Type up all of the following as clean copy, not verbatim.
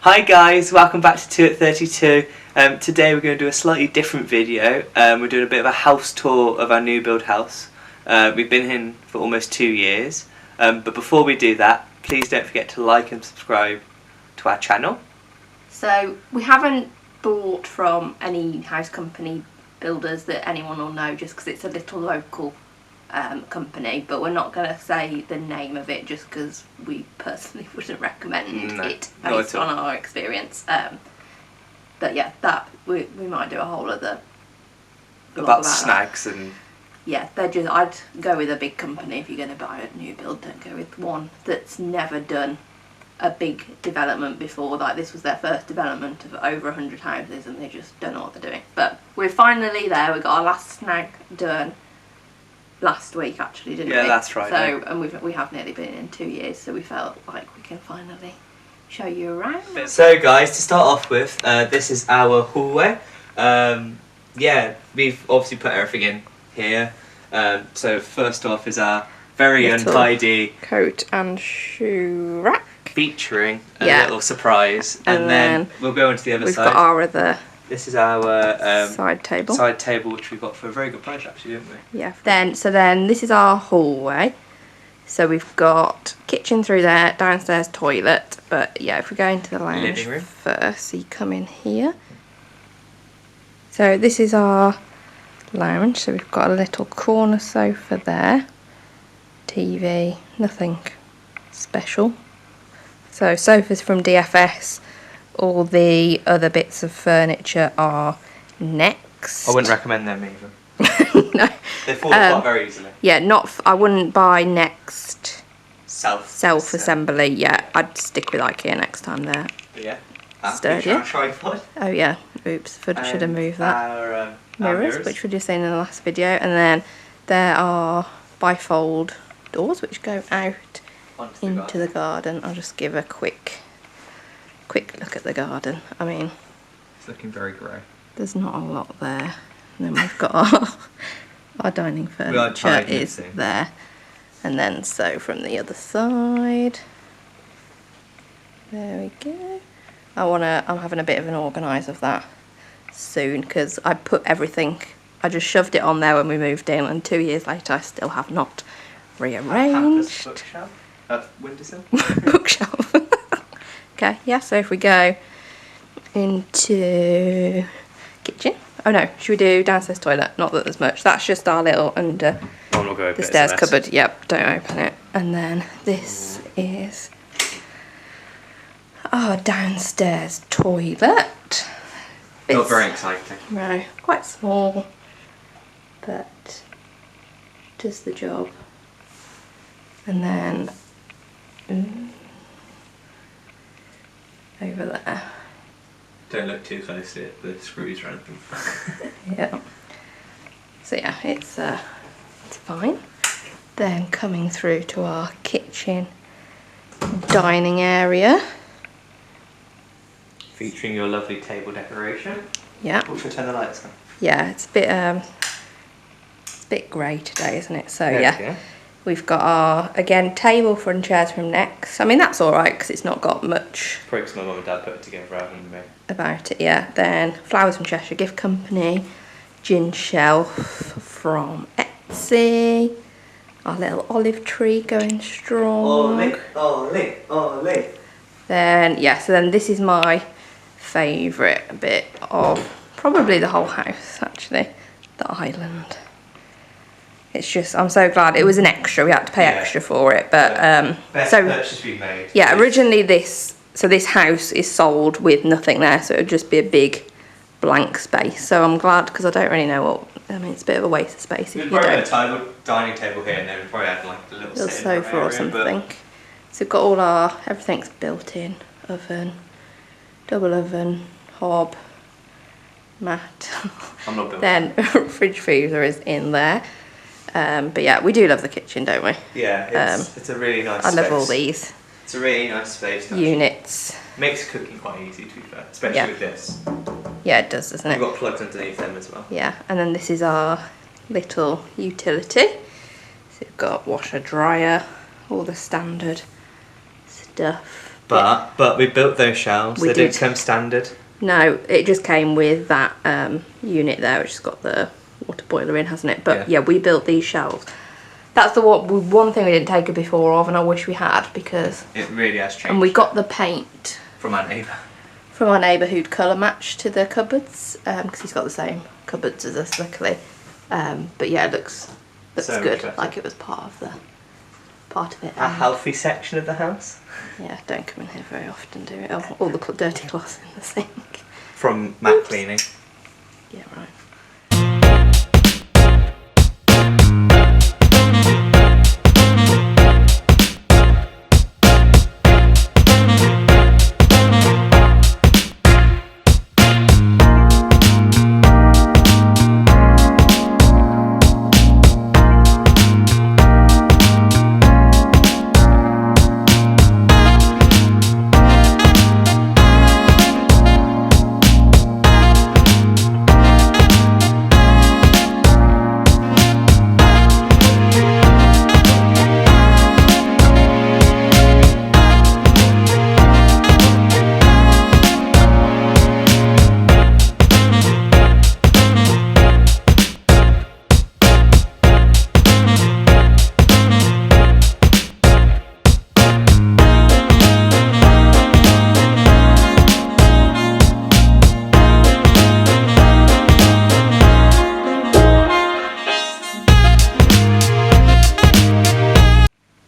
Hi guys, welcome back to 2 at 32. Today we're going to do a slightly different video. We're doing a bit of a house tour of our new build house. We've been here for almost 2 years. But before we do that, please don't forget to like and subscribe to our channel. So we haven't bought from any house company builders that anyone will know, just because it's a little local company, but we're not going to say the name of it just because we personally wouldn't recommend it based on our experience. But yeah, that we might do a whole other about snags and yeah, they're just, I'd go with a big company if you're going to buy a new build. Don't go with one that's never done a big development before. Like, this was their first development of over 100 houses and they just don't know what they're doing. But we're finally there. We got our last snag done last week, actually, didn't we? Yeah, that's right. So, and we have nearly been in 2 years, so we felt like we can finally show you around. So guys, to start off with, this is our hallway. Yeah, we've obviously put everything in here. So first off is our very untidy coat and shoe rack, featuring a little surprise, and then we'll go into the other side. We've got our other. This is our side table, which we got for a very good price, actually, didn't we? Yeah. Then this is our hallway. So we've got kitchen through there, downstairs toilet. But yeah, if we go into the lounge living room first, so you come in here. So this is our lounge. So we've got a little corner sofa there. TV, nothing special. So sofas from DFS. All the other bits of furniture are Next. I wouldn't recommend them either. No. They fall apart very easily. Yeah, I wouldn't buy Next self-assembly. Yeah, I'd stick with IKEA next time there. Yeah. Sturdier. Tripod. Oh yeah, oops, should have moved that. Our mirrors, which we just seen in the last video, and then there are bifold doors which go out into the garden. I'll just give a quick look at the garden. I mean, it's looking very grey. There's not a lot there. And then we've got our dining furniture is there. And then so from the other side, there we go. I'm having a bit of an organise of that soon, because I put everything, I just shoved it on there when we moved in, and 2 years later I still have not rearranged. Bookshelf? Windowsill? Bookshelf. Okay, yeah, so if we go into kitchen. Oh no, should we do downstairs toilet? Not that there's much. That's just our little under the stairs cupboard. Yep, don't open it. And then this is our downstairs toilet. Not very exciting. No, quite small, but does the job. And then over there. Don't look too closely at the screws or anything. Yeah. So yeah, it's fine. Then coming through to our kitchen dining area. Featuring your lovely table decoration. Yeah. Oh, should I turn the lights on? Yeah, it's a bit grey today, isn't it? So yeah. We've got our, again, table front chairs from Next. I mean, that's alright because it's not got much. Probably because my mum and dad put it together rather than me. About it, yeah. Then Flowers from Cheshire Gift Company. Gin shelf from Etsy. Our little olive tree going strong. Ole. Then, yeah, so then this is my favourite bit of probably the whole house, actually. The island. It's just, I'm so glad. It was an extra, we had to pay extra for it, but best purchase we made. Yeah, originally this house is sold with nothing there, so it would just be a big blank space. So I'm glad, because I don't really know what, I mean, it's a bit of a waste of space if you don't. We'd probably have a dining table here, and then we'd probably have like a little sofa or something. So we've got all everything's built in. Oven, double oven, hob, mat. I'm not built. Then fridge freezer is in there. But yeah, we do love the kitchen, don't we? Yeah, it's a really nice space. I love all these. It's a really nice space. Units. Makes cooking quite easy, to be fair, especially with this. Yeah, it does, doesn't it? We've got plugs underneath them as well. Yeah, and then this is our little utility. So we've got washer, dryer, all the standard stuff. But we built those shelves. We They did. didn't come standard. No, it just came with that unit there, which has got the water boiler in, hasn't it? But yeah, we built these shelves. That's the one thing we didn't take a before of, and I wish we had, because it really has changed. And we got the paint from our neighbour. From our neighbour who'd colour matched to the cupboards, because he's got the same cupboards as us, luckily. But yeah, it looks so good, like it was part of it. A healthy section of the house. Yeah, don't come in here very often, do it. Oh, all the dirty cloths in the sink. From mat cleaning. Yeah, right.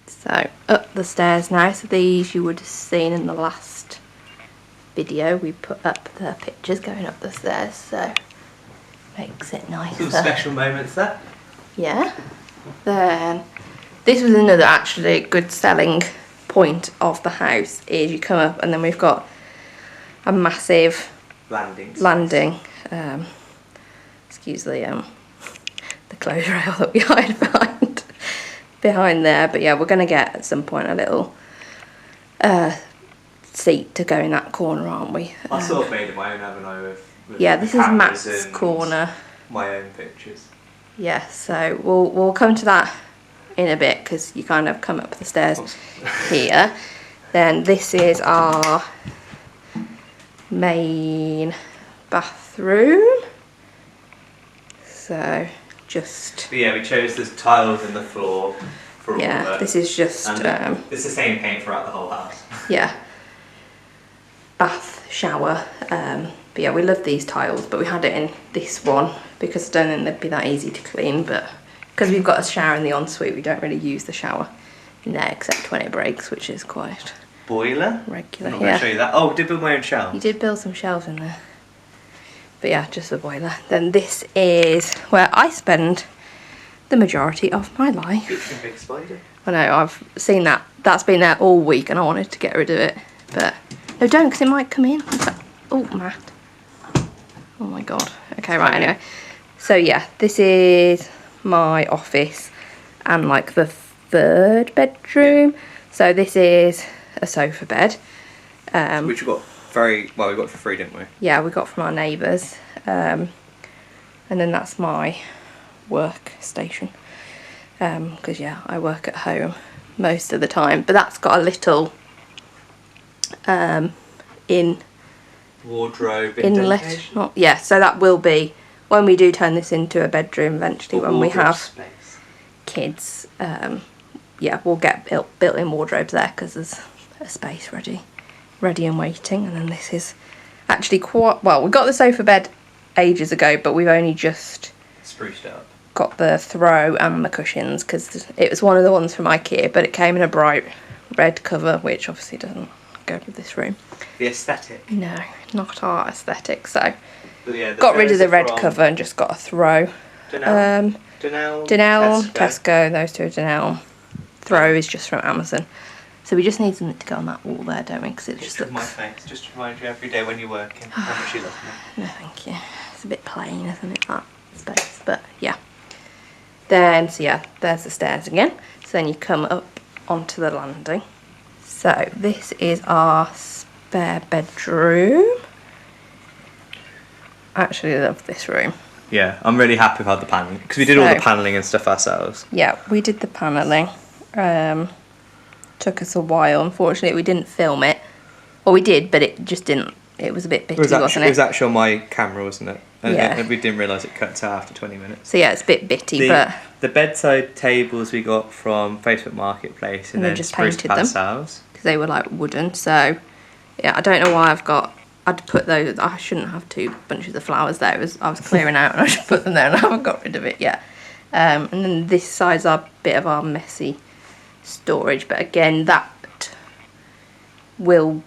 So up the stairs now. So these you would have seen in the last video. We put up the pictures going up the stairs, so makes it nicer. Some special moments there. Yeah. Then this was another actually good selling point of the house, is you come up and then we've got a massive landing. Excuse the clothes rail that we hide behind there, but yeah, we're going to get at some point a little seat to go in that corner, aren't we? I sort of made it my own, haven't I? With yeah, this is Matt's corner. My own pictures. Yeah, so we'll come to that in a bit, because you kind of come up the stairs here. Then this is our main bathroom. So just... But yeah, we chose the tiles in the floor for all yeah, of it. this is just... it's the same paint throughout the whole house. Yeah. Bath, shower. But yeah, we love these tiles, but we had it in this one because I don't think they'd be that easy to clean, but because we've got a shower in the ensuite, we don't really use the shower in there except when it breaks, which is quite boiler? regular. I'm not going to show you that. Oh, I did build my own shelves. You did build some shelves in there. But yeah, just the boiler. Then this is where I spend the majority of my life. It's a big spider. I know, I've seen that. That's been there all week and I wanted to get rid of it. But no, don't, because it might come in. Oh, Matt. Oh my god. Okay, right, anyway. So yeah, this is my office and like the third bedroom. So this is a sofa bed. Which we got we got for free, didn't we? Yeah, we got from our neighbours. And then that's my workstation. Because yeah, I work at home most of the time. But that's got a little wardrobe inlet. Yeah, so that will be when we do turn this into a bedroom eventually, when we have space. Kids. Yeah, we'll get built-in wardrobes there because there's a space ready and waiting. And then this is actually quite well. We got the sofa bed ages ago, but we've only just spruced it up. Got the throw and the cushions because it was one of the ones from IKEA, but it came in a bright red cover, which obviously doesn't go with this room. The aesthetic? No, not our aesthetic. So yeah, got rid of the red cover and just got a throw. Dunelm, Tesco, those two are Dunelm. Throw is just from Amazon. So we just need something to go on that wall there, don't we? Because it just looks... my face, just to remind you every day when you're working how much you love me. No, thank you. It's a bit plain, isn't it, that space? But yeah. Then, so yeah, there's the stairs again. So then you come up onto the landing. So this is our spare bedroom. I actually love this room. Yeah, I'm really happy with how the panelling, because we did all the panelling and stuff ourselves. Yeah, we did the panelling. Took us a while. Unfortunately, we didn't film it Well, we did, but it just didn't. It was a bit bitty, wasn't it? It was actually on my camera, wasn't it? Yeah. And we didn't realise it cut to after 20 minutes. So yeah, it's a bit bitty, but the bedside tables we got from Facebook Marketplace, and then just spruce painted them ourselves. because they were like wooden. So yeah, I don't know why I'd put those. I shouldn't have 2 bunches of flowers there. I was clearing out, and I should put them there, and I haven't got rid of it yet. And then this side's a bit of our messy storage, but again, that we'll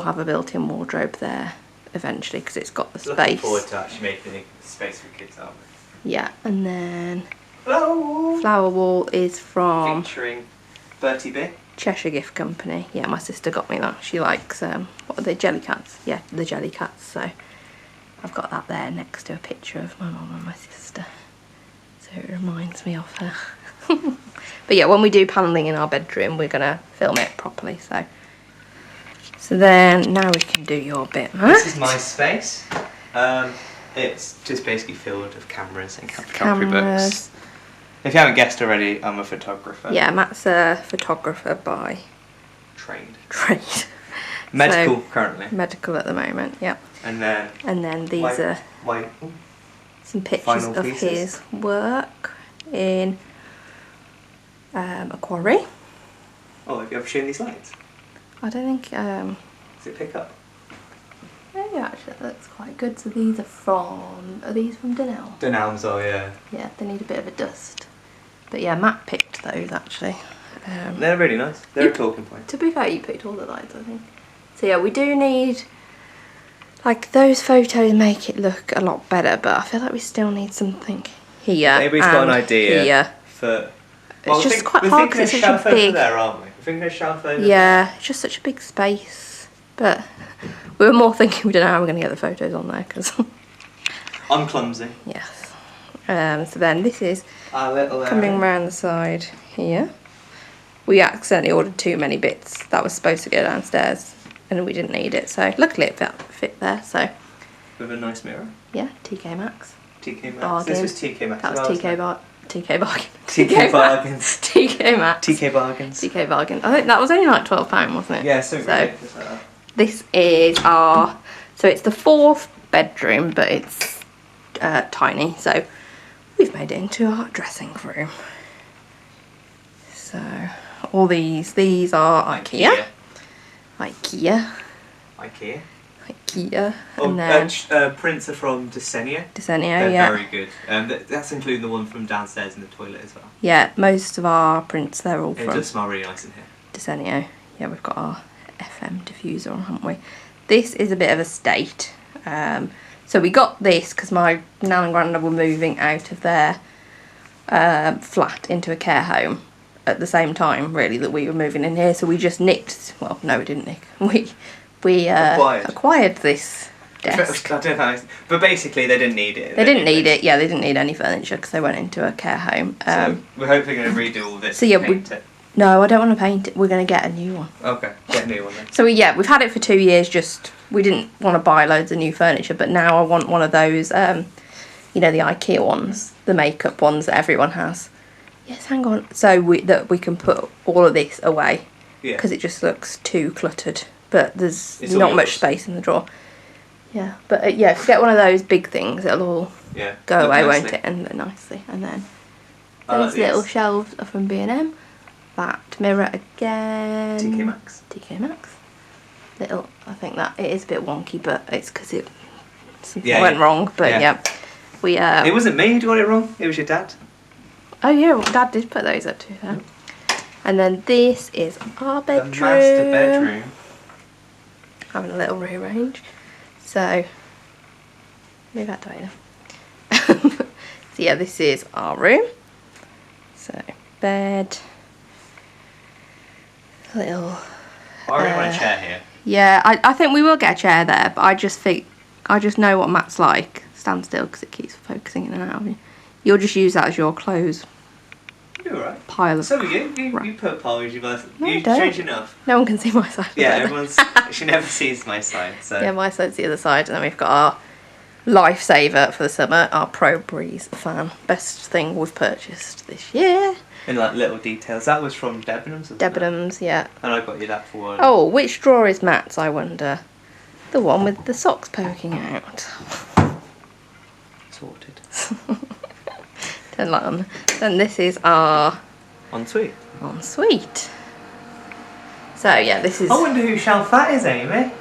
have a built-in wardrobe there eventually because it's got the space. Looking forward to actually making space for kids, aren't we? Yeah, and then Hello. flower wall is from Featuring Bertie B. Cheshire Gift Company. Yeah, my sister got me that. She likes what are they, jelly cats? Yeah, the jelly cats. So I've got that there next to a picture of my mum and my sister, so it reminds me of her. But yeah, when we do panelling in our bedroom, we're gonna film it properly. So then now we can do your bit, Matt. This is my space. It's just basically filled with cameras and photography books. If you haven't guessed already, I'm a photographer. Yeah, Matt's a photographer by trade. Medical currently. Medical at the moment, yeah. And then these are some pictures of his work in a quarry. Oh, have you ever shown these lights? I don't think. Does it pick up? Yeah, actually, that looks quite good. So these are from. Are these from Dunelm? Dunelm's, oh yeah. Yeah, they need a bit of a dust. But yeah, Matt picked those actually. They're really nice. They're a talking point. To be fair, you picked all the lights, I think. So yeah, we do need. Like, those photos make it look a lot better, but I feel like we still need something here. Maybe we've got an idea here. For. It's just quite hard because it's such a big. There, aren't we? We're thinking of shelf over Yeah, it's just such a big space. But we were more thinking we don't know how we're going to get the photos on there because. I'm clumsy. Yes. So then this is our little coming around the side here. We accidentally ordered too many bits that was supposed to go downstairs, and we didn't need it. So luckily it fit there. So. With a nice mirror. Yeah, TK Maxx. TK Maxx. Bargain. This was TK Maxx. That was TK Bargain. TK Bargains. TK Maxx. TK Bargains. TK Bargain. I think that was only like £12, wasn't it? Yeah, so ridiculous like that. This is our. So it's the 4th bedroom, but it's tiny. So we've made it into our dressing room. So all these are IKEA. Oh, and then prints are from Desenio. They're yeah. Very good. That's including the one from downstairs in the toilet as well. Yeah, most of our prints, they're all from. It does smell really nice in here. Desenio. Yeah, we've got our FM diffuser on, haven't we? This is a bit of a state. So we got this because my nan and granddad were moving out of their flat into a care home at the same time, really, that we were moving in here. So we just nicked. Well, no, we didn't nick. We acquired this desk. I don't know, but basically they didn't need it. They didn't need it. Yeah, they didn't need any furniture because they went into a care home. So we're hopefully going to redo all this. So yeah, paint it. No, I don't want to paint it. We're going to get a new one. Okay, get a new one then. So we've had it for 2 years. Just we didn't want to buy loads of new furniture, but now I want one of those. You know, the IKEA ones, the makeup ones that everyone has. Yes, hang on. So that we can put all of this away. Yeah. Because it just looks too cluttered. But there's not much space in the drawer. Yeah, but yeah, if you get one of those big things, it'll all go away, won't it? And look nicely. And then those little shelves are from B&M. That mirror again. TK Maxx. Little, I think that it is a bit wonky, but it's because something went wrong. But yeah, it wasn't me who got it wrong. It was your dad. Oh yeah, well, Dad did put those up to her. And then this is our bedroom. The master bedroom. Having a little rearrange. So move out the way now. So yeah, this is our room. So bed. Little. I really want a chair here. Yeah, I think we will get a chair there, but I just know what Matt's like. Stand still because it keeps focusing in and out of you. You'll just use that as your clothes. You're right. Pile of. So you put piles. You don't. strange enough. No one can see my side. Yeah, she never sees my side. So yeah, my side's the other side, and then we've got our lifesaver for the summer, our Pro Breeze fan. Best thing we've purchased this year. In like little details. That was from Debenhams, wasn't it? Debenhams, yeah. And I got you that for one. Oh, which drawer is Matt's, I wonder? The one with the socks poking out. Sorted. Turn light on. Then this is our Ensuite. ensuite. So yeah, this is I wonder whose shelf that is, Amy.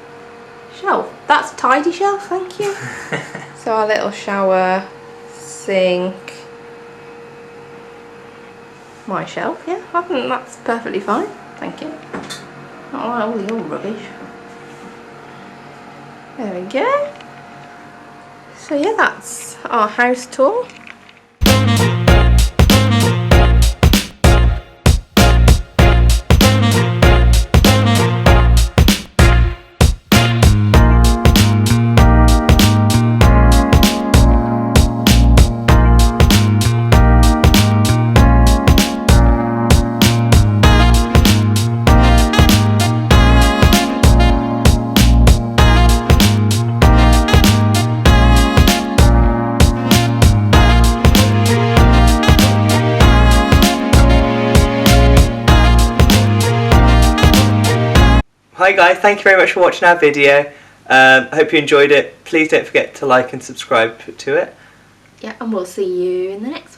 shelf. That's a tidy shelf, thank you. So our little shower, sink. My shelf, yeah, I think that's perfectly fine. Thank you. Not like all the old rubbish. There we go. So yeah, that's our house tour. Hi guys, thank you very much for watching our video. Hope you enjoyed it. Please don't forget to like and subscribe to it. Yeah, and we'll see you in the next one.